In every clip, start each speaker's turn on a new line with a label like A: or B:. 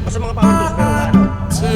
A: Basta mga power tools pero ano?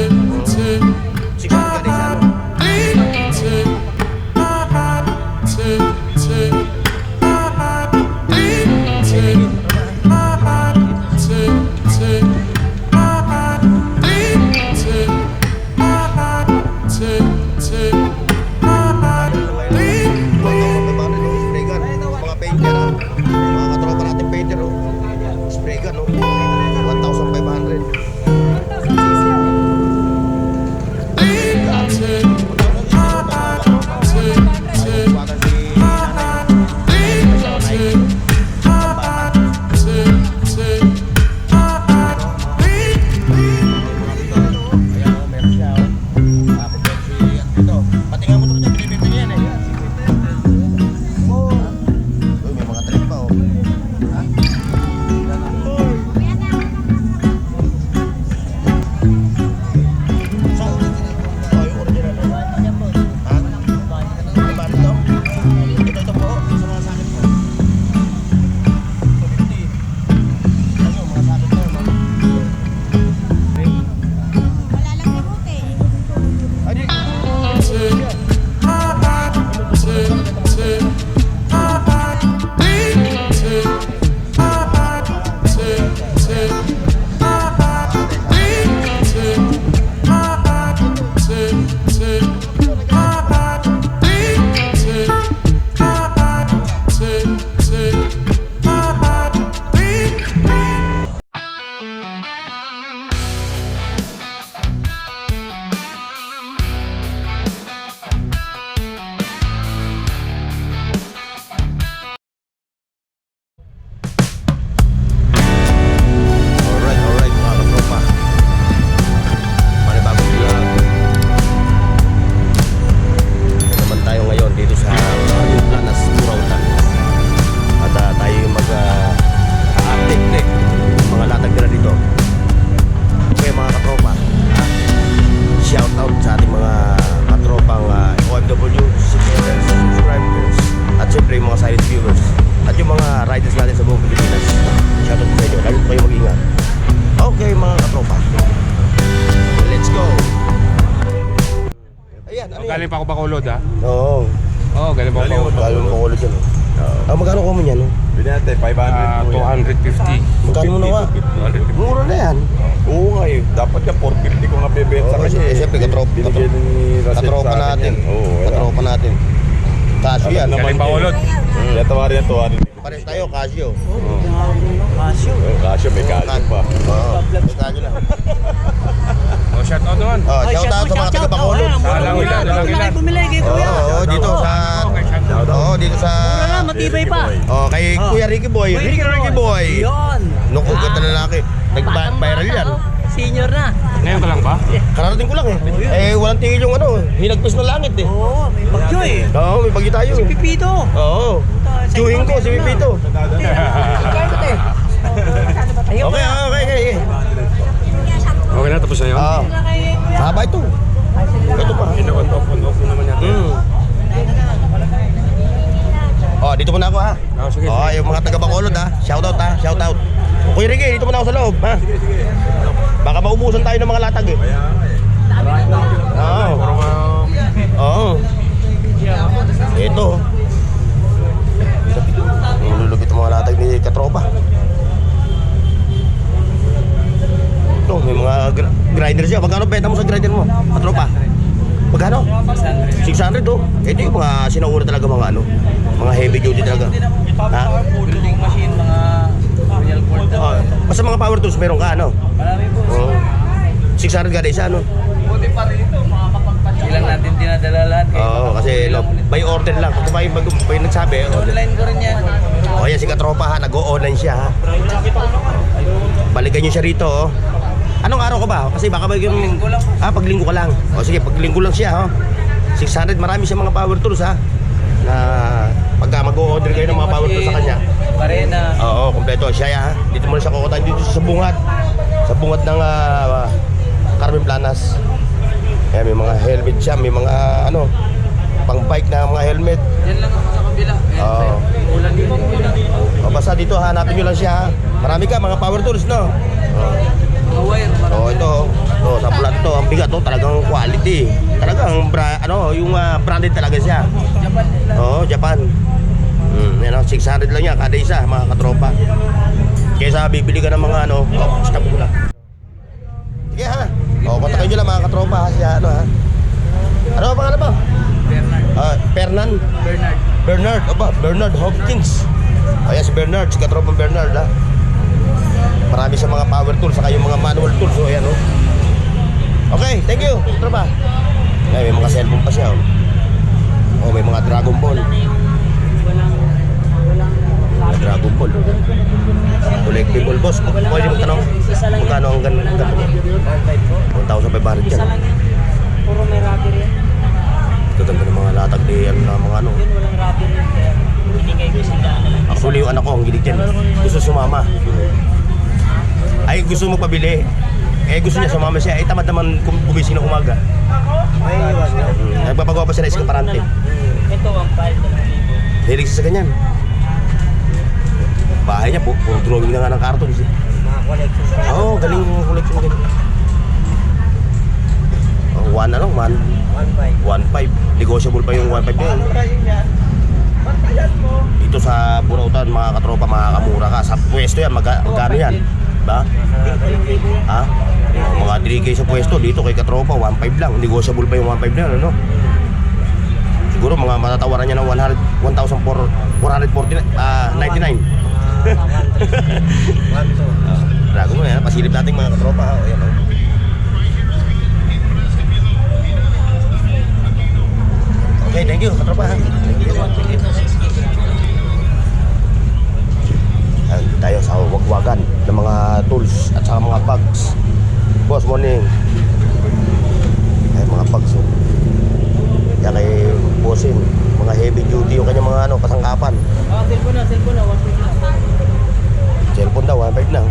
A: 600 ka din sa ano?
B: Galing pa ako Bacolod ha?
A: Oo.
B: Oo, galing pa ako Bacolod.
A: Galing pa ako dyan. Magkano ko mo yan?
C: Bili natin, 500
B: 250.
A: Magkano mo nawa?
B: 250.
A: Mura na yan.
C: Oo nga eh, dapat ka 450 kung nabibenta kasi.
A: Siyempre, katropa natin. Katropa natin. Casio yan.
B: Galing Bacolod.
C: Kaya tawarin yan, 200.
A: Pares tayo, Casio.
C: Casio, may Casio pa.
A: Oo, may Casio na.
B: Oh, shout out naman.
A: Shout out sa mga taga Bacolod.
B: Alang ilan.
D: Bumili kay Kuya.
A: Oo, dito sa... Oo, dito sa...
D: Mura na, matibay pa.
A: Oo, kay Kuya Ricky Boy. Ricky Boy.
D: Yun.
A: Naku, ganda na lalaki. Nag-viral yan.
D: Senior na.
B: Ngayon ka lang ba?
A: Kararating ko lang eh. Eh, walang tingil yung ano, hinagpis ng langit eh.
D: Oo, may bagyo eh.
A: Oo, may bagyo tayo eh.
D: Pipito.
A: Oo. Tiyuhin ko, si Pipito. Okay.
B: Okay na, tapos na yun.
A: Haba ito. Ito pa.
B: On-off naman yan.
A: Dito muna ako ha.
B: Sige.
A: Yung mga taga Bacolod ha. Shout out. Kuya Ricky, dito muna ako sa loob ha. Baka maubusan tayo ng mga latag eh. Oo. Ito. Lulubit ang mga latag ni Katropa. Ito, may mga grinder siya. Magkano benta mo sa grinder mo, Katropa? Magkano? 600 oh. Ito yung mga sinauna talaga mga mga heavy duty talaga. Ha?
D: Building machine, mga real cord.
A: Basta mga power tools meron ka
D: Marami po.
A: 600 kada isa
D: Buti pa rin ito, makakapagpatid. Ilang natin dinadala lahat.
A: Kasi by order lang. Kung may nagsabi,
D: Online ko rin yan.
A: Yan si Katropa ha, nag-o-online siya ha. Balikan niyo siya rito oh. Anong araw ka ba? Kasi baka
D: Paglinggo lang.
A: paglinggo ka lang. Sige, paglinggo lang siya, 600, marami siya mga power tools, ha. Na pagka mag-o-order kayo ng mga power tools sa kanya.
D: Parena.
A: Oo, kompleto siya, ha. Dito mo na siya kukutain dito sa bungad. Sa bungad ng Carmen Planas. Ayan, may mga helmet siya, may mga pang bike na mga helmet.
D: Yan lang ako sa kabila.
A: Oo.
D: Ulan dito.
A: Basta dito hanapin nyo lang siya, ha. Marami ka mga power tools, no?
D: Mga wire, marami.
A: Oh, ito. Oh, sa plat to, ang bigat to, talagang quality. Talagang yung branded talaga siya.
D: Japan nila.
A: Oh, Japan. Yan, 600 lang yan kada isa, mga katropa. Kaysa bibili ka ng mga stop mo lang. Sige ha. Kontakin nyo lang mga katropa ha, siya ha. Ano ang pangalan mo?
D: Bernard.
A: Bernard. Bernard Hopkins. Ayan si Bernard, si katropang Bernard ha. Marami sa mga power tools, saka yung mga manual tools. So ayan Okay, thank you, tropa. May mga cellphone pa siya may mga Dragon Ball. Dragon Ball. Collectible boss. Pwede mo tanong magkano ang ganito mo? 1,500 yan.
E: Puro may rubber yan.
A: Gaganda ng mga latag di yan na mga
E: Yun, walang rubber yan. Kaya binigay ko sila.
A: Actually yung anak ko ang gilig yan. Gusto sumama. Ay gusto mo pabili. Gusto niya sumama siya. Tamad naman bumising na umaga. Nagpapagawa pa siya ng iskaparante.
E: Ito ang 5,000.
A: Hilig siya sa ganyan. Bahay niya, puro drawing na nga ng cartoon.
E: Mga collection.
A: Galing yung collection mo ganyan. 1.5. Negotiable pa yung 1.5 yun. Dito sa Burautan, mga katropa, makakamura ka. Sa pwesto yan, magkano yan? Ba? Ha? Mga 3K sa pwesto, dito kay katropa, 1.5 lang. Negotiable pa yung 1.5 na yan, ano? Siguro mga matatawaran niya ng 1,499. Drago mo yan, pasilip natin mga katropa ha. Ayan, Okay, thank you katropa ha. Tayo sa wagwagan ng mga tools at saka mga bags. Boss, morning. Ay, mga bags Yan kay bossing, mga heavy duty yung kanyang mga kasangkapan.
E: Cellphone na, 150 na.
A: Cellphone daw, 1.5 na.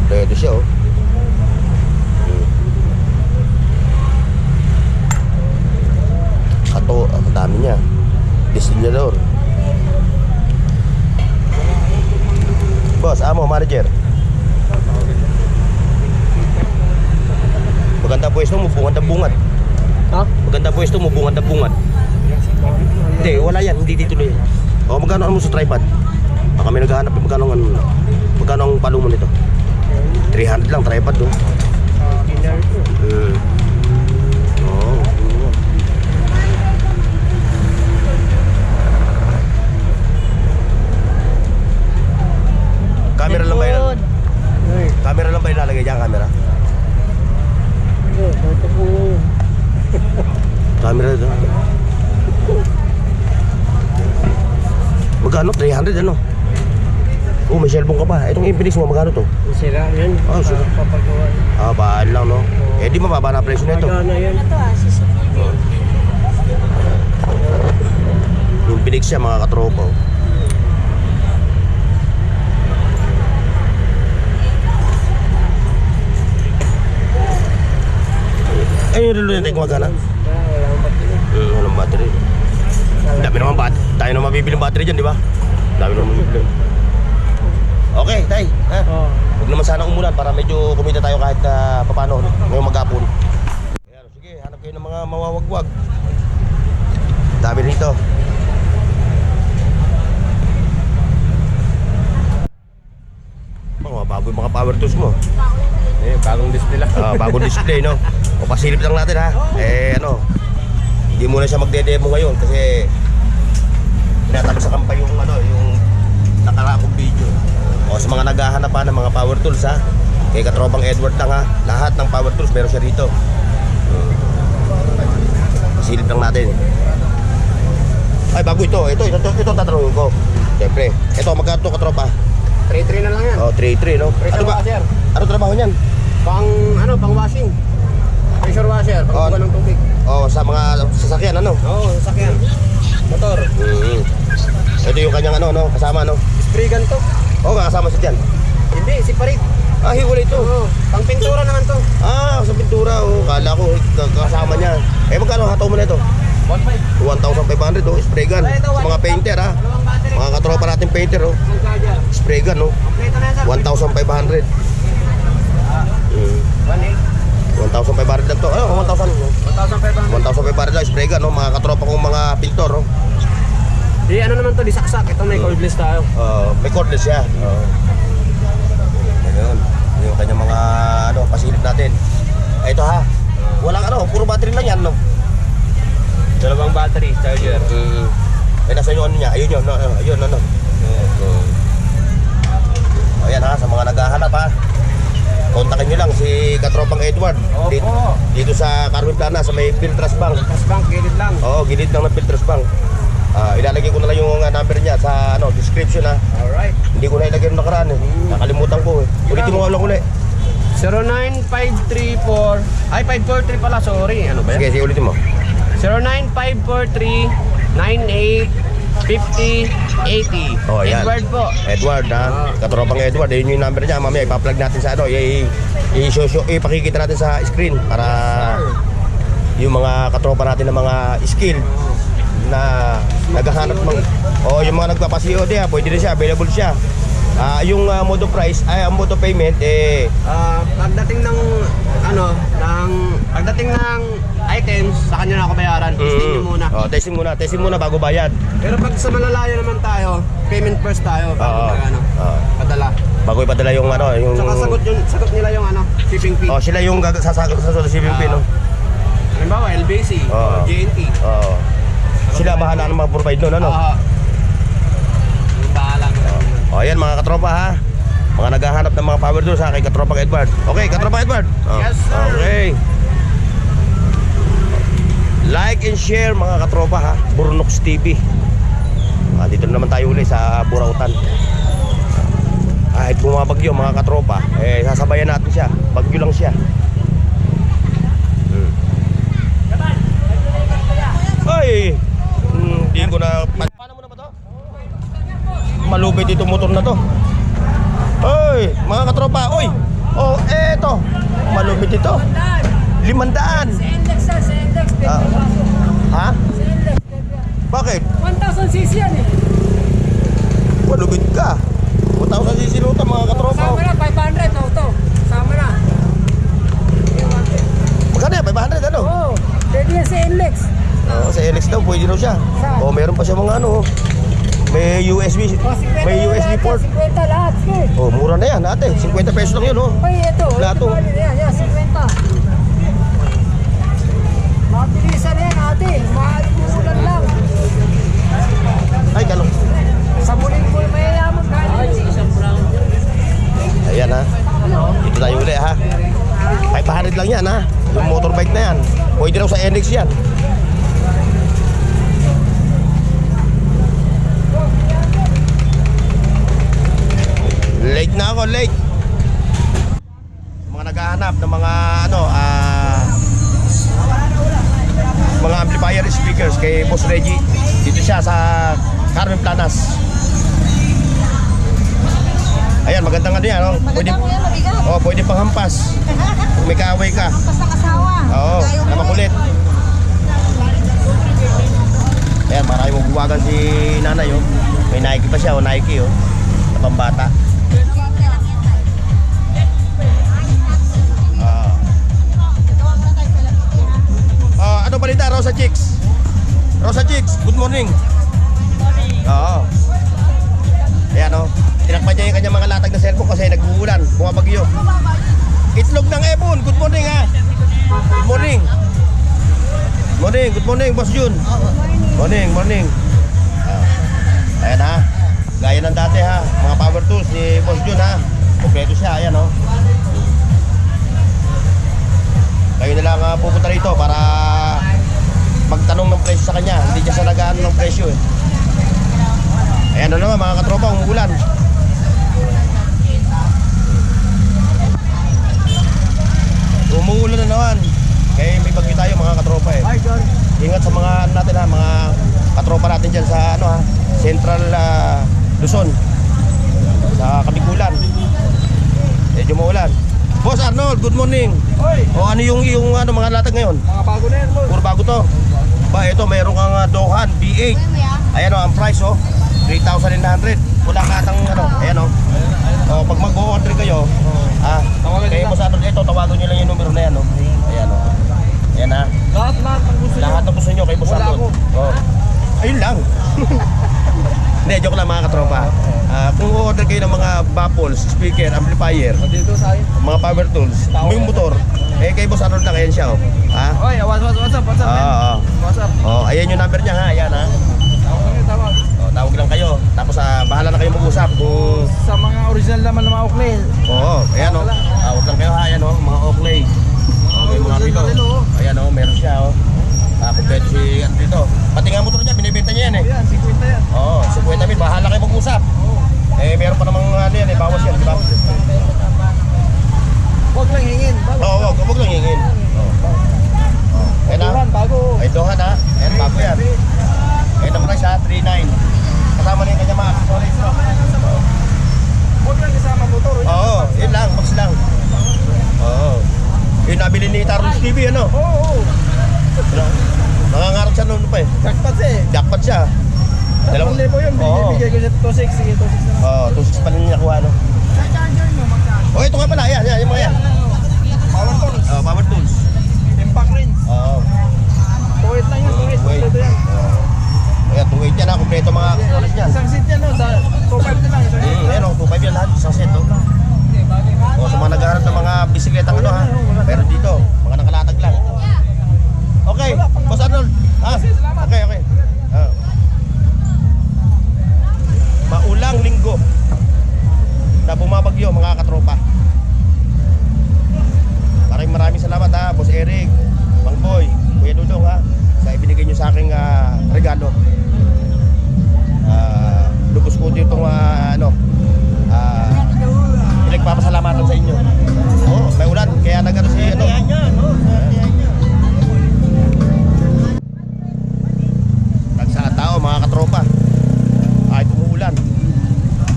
A: Pwede siya ang dami niya. Distillador. Boss, amo, manager. Maganda pwesto mo, bungad.
E: Ha?
A: Maganda pwesto mo, bungad. Hindi, wala yan, hindi dituloy. Magkano mo sa tripod? Kami naghahanap, magkano ang palo mo nito? 300 lang, tripod Camera lang ba yun? Camera lang ba ilalagay dyan, camera? Camera doon. Magkano? 300 ano? May cellphone ka pa. Itong Infinix mo, magkano to?
E: Sira yan.
A: Sira.
E: Papagawa.
A: Bahal lang no? Di mababa na presyo nito.
E: Magana yan.
F: Ito CCTV.
A: Infinix siya mga katropa yung relo natin kung magana? Walang battery. Dami naman battery. Tayo na mabibili ng battery dyan, di ba? Dami naman mabibili. Okay, tay. Huwag naman sana umulan para medyo kumita tayo kahit papano ngayong maghapon. Sige, hanap kayo ng mga mawawagwag. Dami rito. Bago yung mga power tools mo.
B: Bagong display lang.
A: Bagong display, no? Pasilip lang natin ha. Hindi muna siya magde-demo ngayon kasi tinatapos sa kampay yung nakarakong video. Sa mga naghahanap pa ng mga power tools ha. Kay katropang Edward lang ha. Lahat ng power tools meron siya rito. Pasilip lang natin. Ay, bago ito tatanungin ko. Siyempre, ito magkano ito katropa?
B: 3-3 na lang yan.
A: 3-3 no? Ano ba?
B: washer.
A: Ano trabaho niyan?
B: Pang washing. Pressure washer, pagbuka ng tubig.
A: Sa mga sasakyan ano?
B: Sasakyan. Motor.
A: Ito yung kanyang kasama
B: Spray gun to.
A: Kasama siya dyan.
B: Hindi, separate.
A: Hiwalay ito.
B: Pang pintura naman to.
A: Sa pintura. Kala ko kasama niya. Magkano hataw mo na ito? 1,500 spray gun. Sa mga painter ha. Mga katropa natin painter spray gun, no?
B: Kompleto na yan, sir.
A: 1,500. 1,500 lang to. Ano, 1,000.
B: 1,500.
A: 1,500 lang spray gun, no? Mga katropa kong mga filter, no?
B: Di ano naman to, di saksak. Ito may cordless tayo.
A: May cordless siya. Ayun. Yung kanyang mga ano, pasilip natin. Ito ha. Walang ano, puro battery lang yan, no?
D: Dalawang battery, charger.
A: Ay, nasa yung ano niya. Ayun yun, no? Ayun, ano? Ayan ha, sa mga naghahanap ha. Kontakin nyo lang si Katropang Edward. Dito sa Carmen Plana, sa may Filtras Bank.
B: Gas bank, gilid lang.
A: Oo, gilid lang ng Filtras Bank. Ilalagay ko na lang yung number niya sa ano, description ha.
B: Alright.
A: Hindi ko na ilagay nung nakaraan eh. Nakalimutan ko eh. Ulitin mo ulang uli.
B: 09534 ay 543 pala, sorry. Ano ba yan?
A: Sige, sige ulitin mo.
B: 09543-9850-80.
A: Oh, yan.
B: Edward po.
A: Edward ha. Katropang Edward, yun yung number niya. Mamaya ipa-plug natin sa ano, ipakikita natin sa screen para yung mga katropa natin ng mga skill na naghahanap yung mga nagpapa-COD ha, pwede rin siya, available siya. Yung mode of price, ang mode of payment
B: Pagdating ng pagdating ng items, sa kanya na ako bayaran. Testing nyo muna.
A: Testing muna bago bayad.
B: Pero pag sa malalayo naman tayo, payment first tayo. Bago padala.
A: Bago ipadala yung ano, yung
B: Tsaka sagot nila yung shipping fee.
A: sila yung sasagot sa shipping fee, no?
B: Halimbawa, LBC, JNT.
A: Sila bahala ng mga provide nun, ano?
B: Yung bahala mo.
A: Ayan mga katropa ha. Mga naghahanap ng mga power tools ha kay Katropang Edward. Okay, Katropang Edward.
B: Yes, sir.
A: Okay. Like and share mga katropa ha. Burnox TV. Dito na naman tayo uli sa Burautan. Kahit bumabagyo mga katropa, sasabayan natin siya. Bagyo lang siya. Ay! Hindi ko na... Paano mo na ba to? Malupit itong motor na to. Oy, mga katropa, oy. Oh, eto. Malupit ito. 500.
F: Sa index sir, sa index.
A: Ha?
F: Sa index.
A: Bakit?
F: 1,000cc yan eh.
A: Malupit ka. 1,000 cc luta mga katropa.
F: Sama na, 500 na ito. Sama na.
A: Magkano yan? 500 ano?
F: Oo, pwede yan sa index.
A: Sa LX daw, pwede daw siya. Meron pa siya mga ano. May USB, may USB port.
F: 50 lahat, sir.
A: Mura na yan ate. 50 pesos lang yun,
F: Ay, ito.
A: Plato.
F: Yan, 50. Mabilisan yan, ate. Maalimusulan lang.
A: Ay, kalong.
F: Sa muling po, mayayaman kahit isang brown.
A: Ayan ha. Dito tayo uli ha. 500 lang yan ha. Yung motorbike na yan. Pwede raw sa NX yan. Late na ako, late. Mga naghahanap ng mga mga amplifier speakers kay Boss Reggie. Dito siya sa Carmen Planas. Ayan, magandang ano yan, no? Pwede, pwede pang hampas. Kung may kaaway ka.
G: Hampas ng asawa.
A: Oo, na makulit. Ayan, marami mong buwagan si nanay, oh. May Nike pa siya, Nike, oh. Na pambata. Ano balita, Rosa Chicks? Rosa Chicks, good morning. Oo. Ayan, oh. Tinakpan niya yung kanyang mga latag na cellphone kasi nag-uulan, bumabagyo. Itlog ng Ebon, good morning ha. Good morning. Good morning, Boss Jun. Morning. Ayan ha. Gaya ng dati ha. Mga power tools ni Boss Jun ha. Kompleto siya, ayan oh. Kayo na lang pupunta rito para magtanong ng presyo sa kanya. Hindi siya sa nagaan ng presyo eh. Ayan na naman mga katropa, umuulan. Umuulan na naman. Kaya may bagyo tayo mga katropa eh. Ingat sa mga natin ha, mga katropa natin dyan sa Central Luzon. Sa Kabigulan. Medyo maulan. Boss Arnold, good morning. Ano yung mga latag ngayon?
B: Mga bago na yan, boss.
A: Puro bago to. Ito mayroon kang Dohan B8. Ayan ang price 3,900. Wala ka atang ayan order kayo ng mga baffles, speaker, amplifier,
D: Dito sa akin.
A: mga power tools, yung motor, eh kay Boss Arnold na kayan siya, oh. Ha?
D: Oy, what's up? What's up?
A: Oh, ayan yung number niya, ha? Ayan, ha?
D: Tawag.
A: Oh, tawag lang kayo. Tapos, bahala na kayo mag-usap kung...
D: Sa mga original naman ng mga ukle.
A: Oo, ayan, oh. Tawag lang kayo, ha? Ayan, oh, mga Oakley. Okay, mga rilo. Ayan, oh, meron siya, oh. Kompleto si, ano dito. Pati nga motor niya, binibenta niya yan, eh.
D: Yan, 50 yan.
A: Oo, 50 mil, bahala kayo mag-usap. Eh, meron pa namang ano yan, eh, bawas yan, di ba?
D: Huwag lang hingin.
A: Oo, wag lang hingin. Ayan na.
D: Bago.
A: Ay, Dohan ha. Ayan, bago yan. Ayan naman siya, 3.9. Kasama na yung kanya mga accessories, no?
D: Huwag lang kasama motor.
A: Oo, yun lang, box lang. Oo. Yung nabili ni Tarlos TV, ano?
D: Oo.
A: Nangangarap siya noon pa eh.
D: Jackpot eh.
A: Jackpot siya.
D: Dalawang libo yun.
A: Oo.
D: Bigay ko siya 2.6. Sige, 2.6 na lang.
A: Oo, 2.6 pa rin niya nakuha, no? Oh, ito nga pala, yan, yung mga yan.
D: Power tools.
A: Power tools.
D: Impact rings.
A: Oo.
D: 2.8 lang yun. 2.8.
A: Wait.
D: Kompleto yan.
A: Ayan, 2.8 yan ha, kompleto mga accessories niyan.
D: Isang seat yan, no? 2.5 na lang.
A: Ayan o, 2.5 yan lahat, isang set, oh. O, sa mga naghahanap ng mga bisikleta, ano ha? Pero dito, mga nakalatag lang. Okay, Boss Arnold. Ha? Okay. Maulang linggo na bumabagyo, mga katropa. Maraming salamat ha, Boss Eric, Mang Boy, Kuya Dudong ha, sa ibinigay nyo sa aking regalo. Lubos ko dito itong pinagpapasalamatan sa inyo. Oo, may ulan, kaya nagano si ano. Nagsaan tao, mga katropa. Kahit umuulan.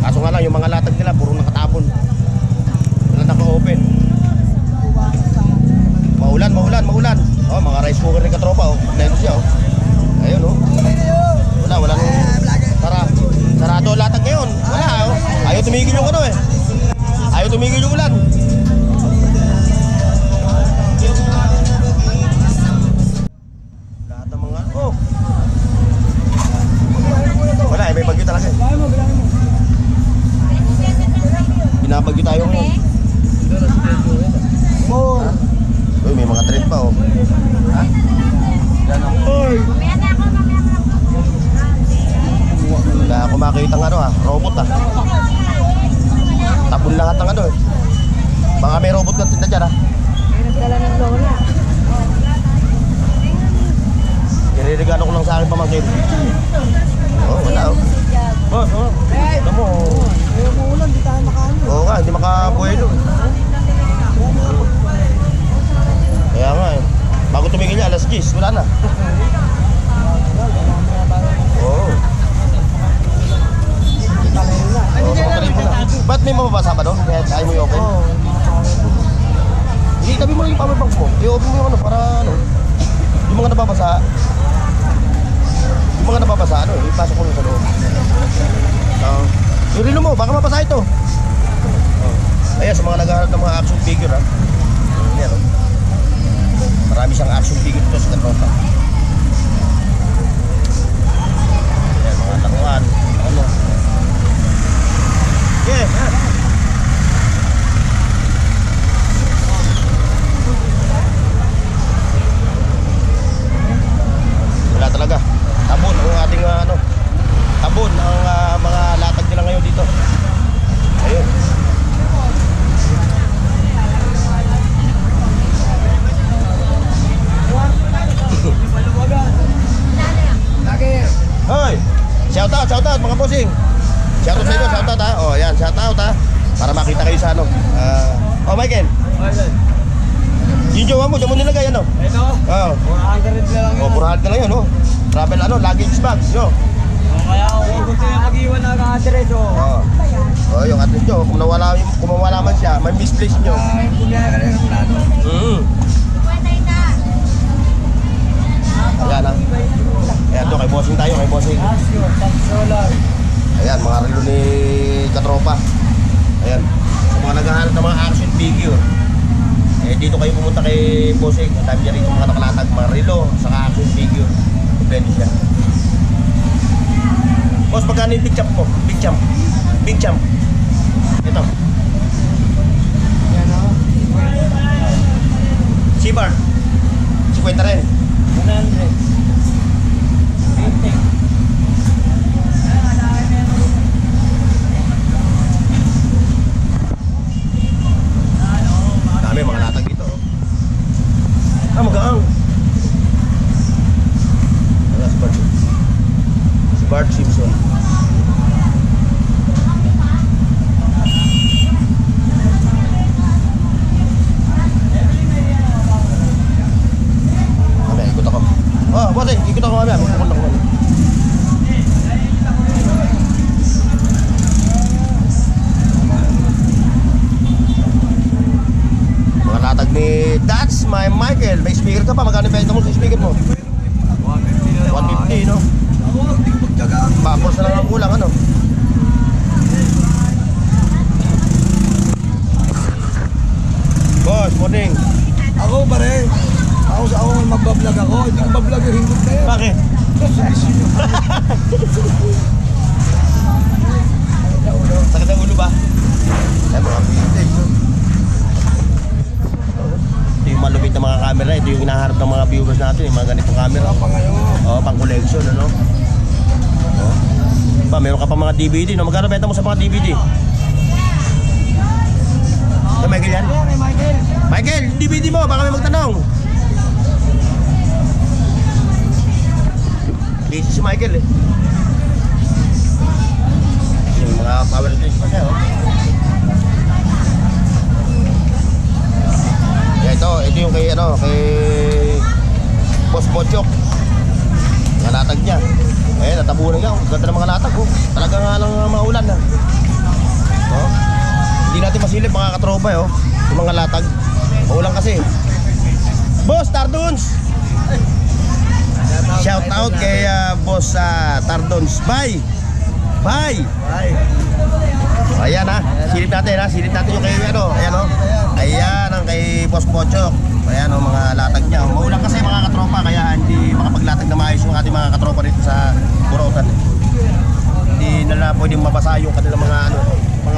A: Kaso nga lang, yung mga latag nila, puro nakatabon. Wala naka-open. Maulan. Oh, mga rice cooker ni katropa, oh. Dahil siya, oh. Ayun, oh. Wala nang sarado latag ngayon. Wala, oh. Ayaw tumigil yung ano, eh. Ayaw tumigil yung ulan. Lahat ng mga, oh. Wala, eh, may bagyo talaga, eh. Binabagyo tayo ngayon. Oh. Uy, may mga trend pa, oh. Ha? Oy! Wala ako makita ng ano, ha? Robot, ha? Tapon lahat ng ano, eh. Baka may robot kang tinda dyan, ha?
F: Nagdala ng lola.
A: Iririgano ko lang sa akin pamangkin. Oh, wala, oh. Ito mo, oh.
F: Ayaw mo ulan, di tayo makaano.
A: Oo nga, hindi makabuelo. Kaya nga eh. Bago tumigil niya, alas 10, wala na. Oo. Oo, pagkakarin mo na. Ba't may mababasa ba doon? Kaya tayo mo i-open? Hindi, tabi mo lang yung power bank mo. I-open mo yung ano, para ano. Yung mga nababasa, ano, ipasok mo lang sa loob. Yung relo mo, baka mapasa ito. Ayan, sa mga naghahanap ng mga action figure, ha. Ayan, oh. Marami siyang action figure dito sa katropa. Ayan, mga laruan. Ano? Yeah, ha. Wala talaga. Tabon ang ating ano. Tabon ang mga latag nila ngayon dito. Ayun. Hoy! Shout out mga bossing. Shout out sa inyo, shout out ha. Oh, yan, shout out ha. Para makita kayo sa ano. Oh, Michael. Yung jowa mo, dyan mo nilagay ano?
D: Ito,
A: Oh.
D: 400 na lang yun.
A: Oh, 400 na lang yun, oh. Travel ano, luggage bags, no?
D: Kaya kung gusto nyo mag-iwan na ka-address,
A: Oh. Oh, yung address nyo, kung mawala man siya, may misplace nyo. Ayan ha. Ayan to, kay bossing tayo, kay bossing. Ayan, mga relo ni katropa. Ayan. Sa mga naghahanap ng mga action figure, eh dito kayo pumunta kay bossing. Ang dami niya rito mga nakalatag, mga relo, saka action figure. Kompleto siya. Boss, magkano yung big champ mo? Big champ? Big Champ. Ito.
F: Yan o.
A: Seabird. 50 rin.
E: 100.
A: Dami mga latag dito. Oh. Ah, magaang. Wala si Bart. Si Bart Simpson. Mamaya, ikot ako. Oh, bote, ikot ako mamaya. Magpupunta ko mamaya. Mga latag ni That's My Michael. May speaker ka pa. Magkano benta mo sa speaker mo? 150, no? Bakos na lang ang kulang, ano? Boss, morning.
F: Ako pare. Ako magbablog ako. Hindi ko bablog yung hinggot na yan.
A: Bakit? Sakit ang ulo ba? Ay, mga vintage. Ito yung malupit na mga camera. Ito yung hinaharap ng mga viewers natin. Yung mga ganitong camera. Oo, pang collection, ano? Oo. Ba, meron ka pa mga DVD, no? Magkano benta mo sa mga DVD? Ito, Michael yan?
F: Yan, Michael.
A: Michael, DVD mo, baka may magtanong. Busy si Michael eh. Yung mga power tools pa siya, oh. Yeah, ito yung kay Boss Bochok. Mga latag niya. Eh, natabunan niya. Ang ganda ng mga latag, oh. Talaga nga lang maulan na. Oh. Hindi natin masilip mga katropa, oh. Yung mga latag. Maulan kasi. Boss Tardons! Shout out kay Boss Tardons. Bye! Bye! Ayan ha, silip natin yung kay ayan o. Ayan ang kay Boss Pochok. Ayan o, mga latag niya. Maulan kasi mga katropa, kaya hindi makapaglatag na maayos yung ating mga katropa dito sa Burautan. Hindi nila pwedeng mabasa yung kanilang mga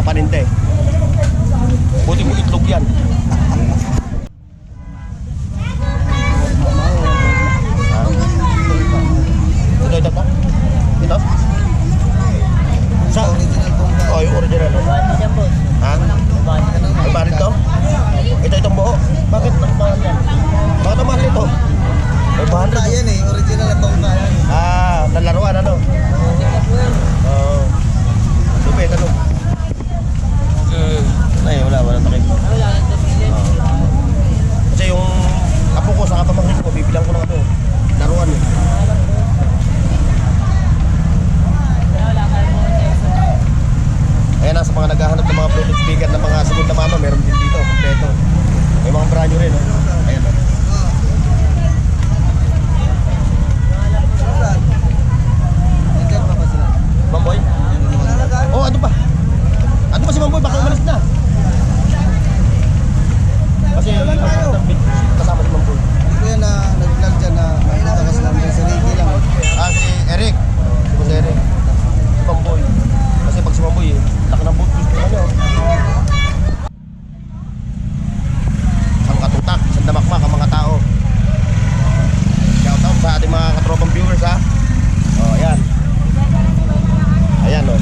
A: paninte. Buti mo itlog yan. Ito? Sa? Oh, yung original. Ha? May barit to? Itong buo? Bakit mahal yan? Bakit ang mahal ito? May barit.
F: Yan eh, original na bangka yan.
A: Ah, nalaruan ano? Oo. Lupit ano? Ay, wala takip. Kasi yung apo ko sa kapamangkin ko, bibilang ko ng ano, laruan eh. Ayan, nasa mga naghahanap ng mga Bluetooth speaker ng mga segunda mano, meron din dito, kompleto. May mga brand new rin, oh. Ayan, oh. Mamboy? Oh, ano pa? Ano pa si Mamboy? Baka umalis na. Kasi kasama si Mamboy.
F: Hindi ko yan na nag-vlog dyan na nakitakas lang sa Ricky lang.
A: Ah, si Eric. Si Eric. Si Mamboy. Kasi pag si Mamboy, laki ng boot gusto naman yun. Isang katutak, isang damakmak ang mga tao. Shout out sa ating mga katropang viewers ha. Oh, ayan. Ayan, oh.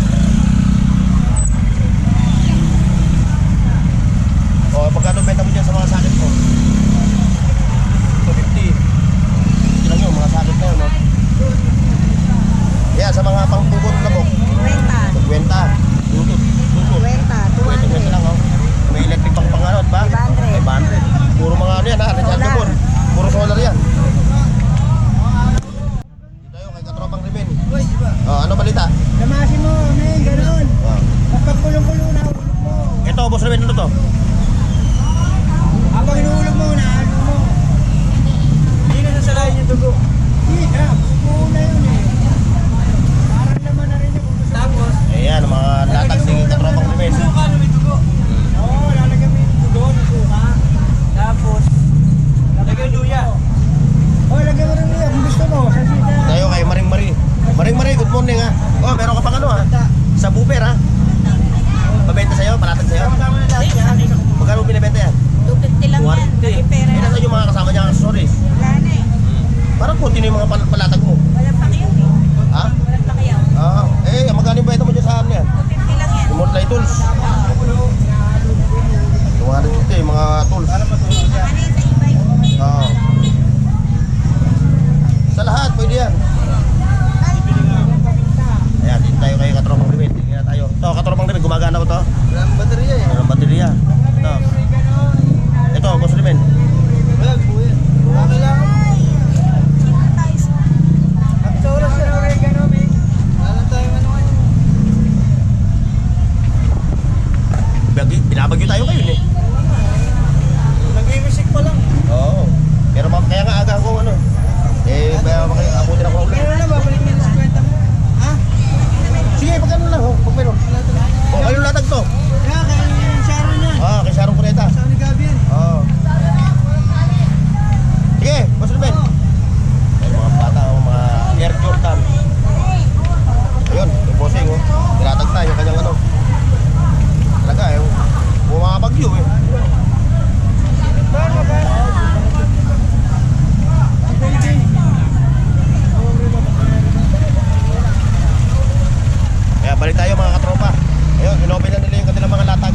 A: Oh, pagkano benta mo dyan sa mga sakit mo? 250. Ito lang yun, mga sakit na yun, no? Yan, sa mga pangpupot na labok. 50. Lutut. 20 lang, oh. May electric pang pangarot ba? 500. Puro mga ano yan, ha? Rechargeable. Puro solar yan. Dito yun, kay Katropang Rimin. Oh, ano balita?
F: Lamasin mo, may ganoon.
A: Oh.
F: Pagkulong-kulong na ulog mo.
A: Ito, Boss Rimin, ano to?
F: Habang inuulog mo, nahalo mo. Hindi na sasalahin yung dugo. Hindi na, buo na yun eh. Parang naman na rin yung gusto. Tapos?
A: Ayan, mga latag ni Katropang Rimin.
F: Suka na may dugo. Oo, lalagyan mo yung dugo ng suka. Tapos, lagyan yung luya. Oo, lagyan mo rin luya kung gusto mo. Sa sita.
A: Tayo kay Maring Marie. Maring Marie, good morning ha. Oh, meron ka pang ano ha? Sa booper ha? Yung mga dito eh, mga tools. Oo. Sa lahat, pwede yan. Ayan, dito tayo kay Katropang Rimit. Tingnan tayo. Ito, Katropang Rimit, gumagana ba ito?
F: Walang baterya eh.
A: Walang baterya. Ito. Ito, Boss Rimit.
F: Walang po yan. Okay lang. Sa oras na oregano, may. Lalang tayo ano.
A: Binabagyo tayo ngayon eh.
F: Nag-imisik pa lang.
A: Oo. Pero kaya nga aga ako ano. Eh, abutin ako ulit.
F: Meron na, babalik niya sa kwenta mo. Ha?
A: Sige, pagkano lang. Oh, pag meron. Oh, kayo latag to.
F: Kaya, kaya yung Sharon yan.
A: Ah, kay Sharon Cuneta.
F: Sa ni Gabi yan.
A: Oo. Sige, Boss Ruben. Ay, mga bata, mga Air Jordan. Ayun, yung bossing, oh. Nilatag na yung kanyang ano. Talaga, yung bumabagyo eh. Kaya balik tayo mga katropa. Ayun, inopen na nila yung kanilang mga latag.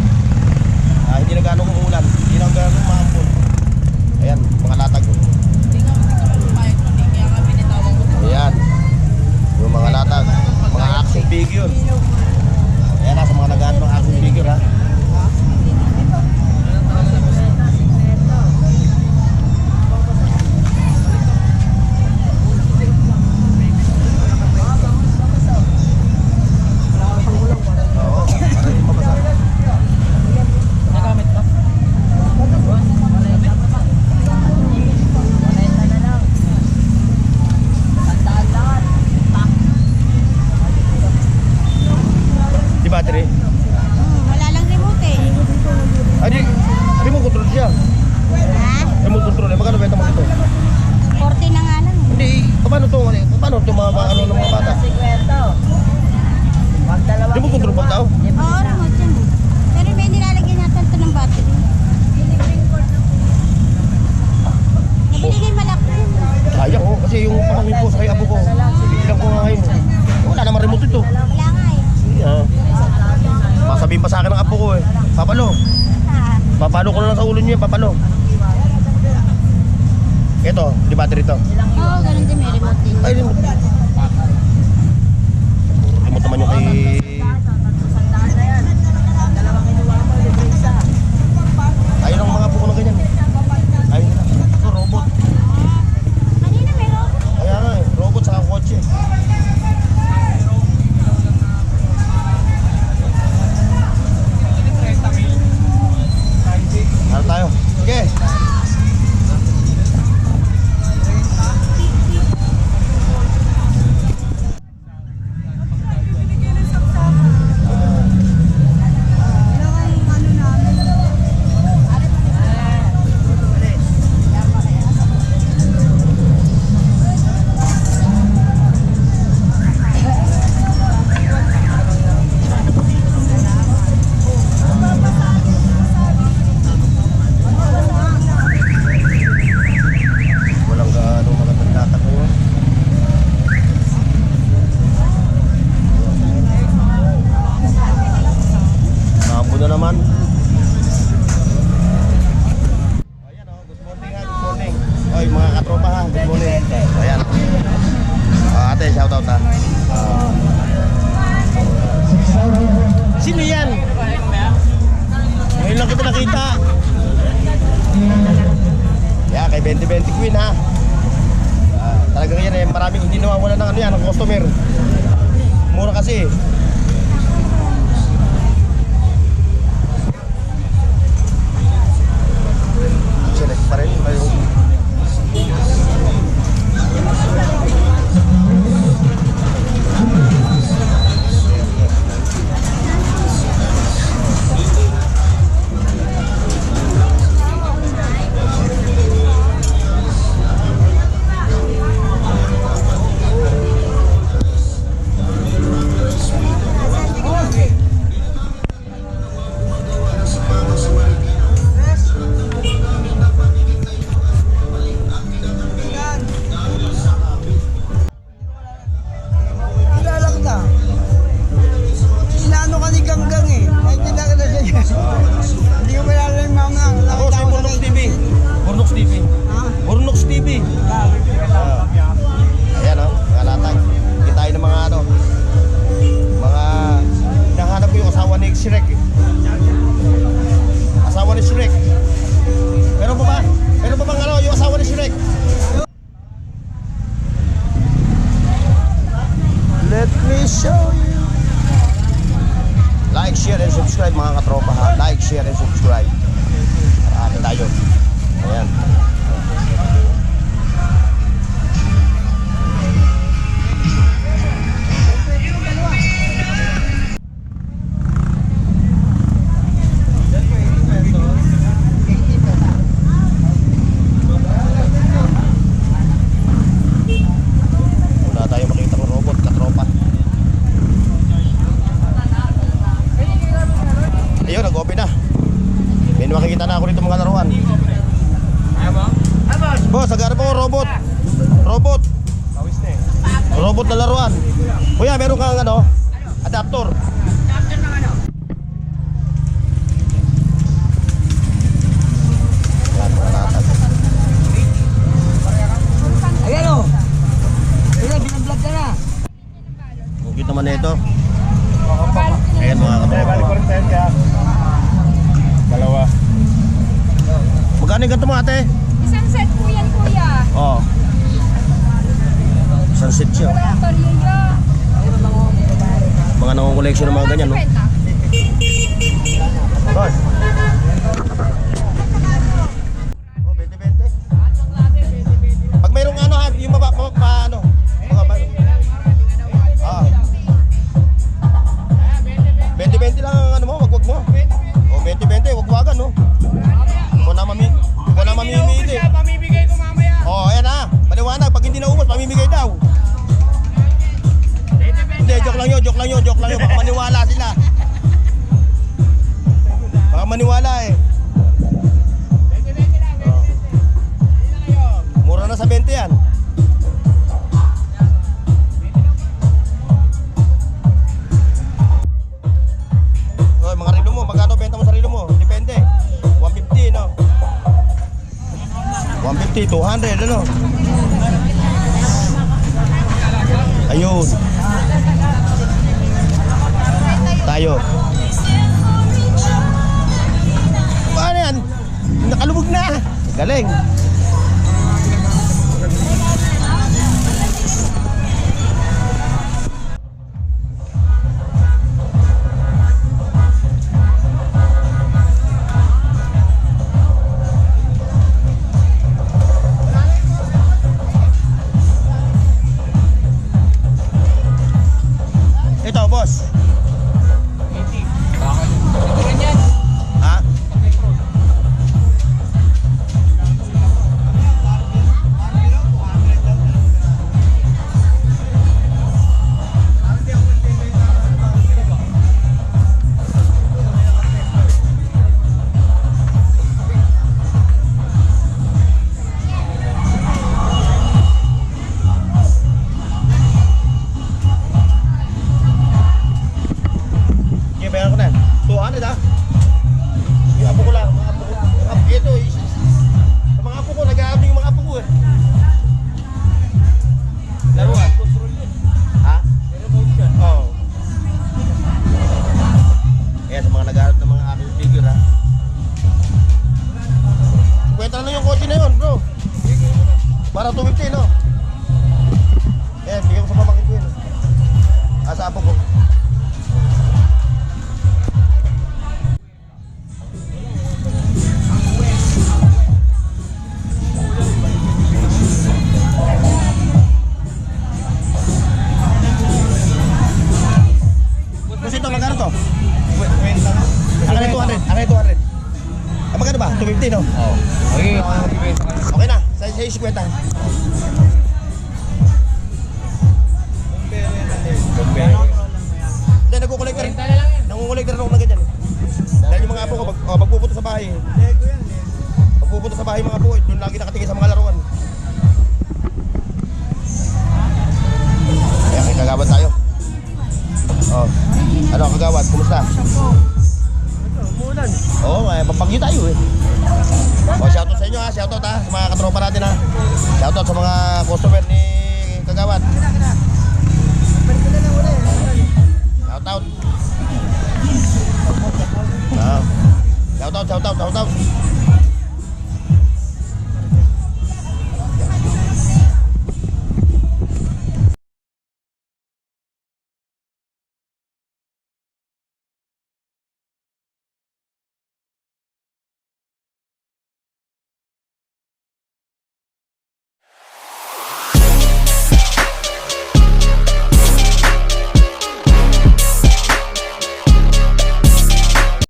A: Hindi na ganong umulan. Hindi na ganong maampun. Ayan, mga latag. Ayan. Yung mga latag. Mga action figure. Ayan, nasa mga nag-ano ng action figure ha. Oo, para yung mabasa. Di battery?
G: Wala lang remote eh.
A: Ay, di. Remote control siya.
G: Ha?
A: Remote control. Eh, magkano benta mo dito?
G: 40 na nga lang.
A: Hindi. Paano to? Paano to mga ano ng mga bata? Remote control pa tao?
G: Oo, remote yan. Pero may nilalagyan natin ito ng battery. Nabili din malaki.
A: Sayang oh. Kasi yung pamangkin ko sa kay apo ko. Bilang ko nga ngayon. Wala naman remote ito.
G: Wala nga eh.
A: Yeah. Masabihin pa sa akin ng apo ko eh. Papalo.
G: Ah,
A: Papalo ko na lang sa ulo niyo yan. Papalo. Ito, di battery to.
G: Oo, ganun din may remote din.
A: Ay, remote. Remote naman yung kay... Ayaw ng mga apo ko ng ganyan. Ayaw nila. Ito, robot.
G: Kanina meron.
A: Kaya nga eh, robot sa kotse. Ano tayo? Sige. Walang gaano magandang ngayon. Nabo na naman. Ayan oh, good morning ha, good morning. Oy, mga katropa ha, good morning. Ayan. Ate, shout out ha. Sino yan? Ngayon lang kita nakita. Yeah, kay 2020 Queen ha. Talagang yan eh, maraming hindi nawawala ng ano yan, ng customer. Mura kasi. Select pa rin ba yung... katropa ha. Like, share, and subscribe. Marami tayo. Ayan. Wala tayo makita ng robot, katropa. Ayun, nag-open na. May makikita na ako dito mga laruan. Boss, agar po robot. Robot. Robot na laruan. Kuya, meron kang ano? Adapter. Yan, mga tatag.
E: Ayan o. Ayan, binablog ka na.
A: Bukit naman na ito. Ayan mga katropa.
C: Dalawa.
A: Magkano yung ganito mo ate?
G: Isang set po yan, kuya.
A: Oo. Isang set siya.
G: Tornilyo.
A: Mga nangungoleksyon ng mga ganyan, no? Boss. Oh, 20-20. Pag mayroong ano, yung ano? Mga ba? Ah. 20-20 lang ang ano mo, wag mo. Oh, 20-20, wag-wagan, no? Ikaw na mamimili.
F: Pamibigay ko mamaya.
A: Oh, ayan na. Paliwanag, pag hindi naubos, mamimigay daw. Hindi, joke lang yun. Baka maniwala sila. Baka maniwala eh. Oh. Mura na sa 20 yan. Oh, mga rilo mo, magkano benta mo sa rilo mo? Depende. 150, no? 150, 200, ano? Ayun. Tayo. Paano yan? Nakalubog na. Galing. Ito, boss. Ha? Okay, bayaran ko na. 200 ha? Yung apo ko lang, mga apo ko. Ito, sa mga apo ko, nag-aabing yung mga apo ko eh. Laruan. Ha? Oo. Ayan, sa mga nag-aarap ng mga aking figure ha. Kwenta na lang yung kotse na yun, bro. Para 250, no? Ayan, bigyan ko sa pamangkin ko yun. Sa apo ko. Kasi ito, magkano to? Akin na 200. Ah, magkano ba? 250, no?
D: Oo. Okay,
A: Okay na, sa 50. Hindi, nagkukolektor rin. Nangungukolektor rin ako ng ganyan. Dahil yung mga apo ko, pagpupunta sa bahay. Pagpupunta sa bahay mga apo, doon lagi nakatingin sa mga laruan. Kaya may kagawad tayo. Oh. Ano, kagawad, kumusta?
F: Umulan.
A: Oo, papagyo tayo eh. Oh, shoutout sa inyo ha, shoutout ha, sa mga katropa natin ha. Shoutout sa mga customer ni Kagawad. Shoutout. Shoutout.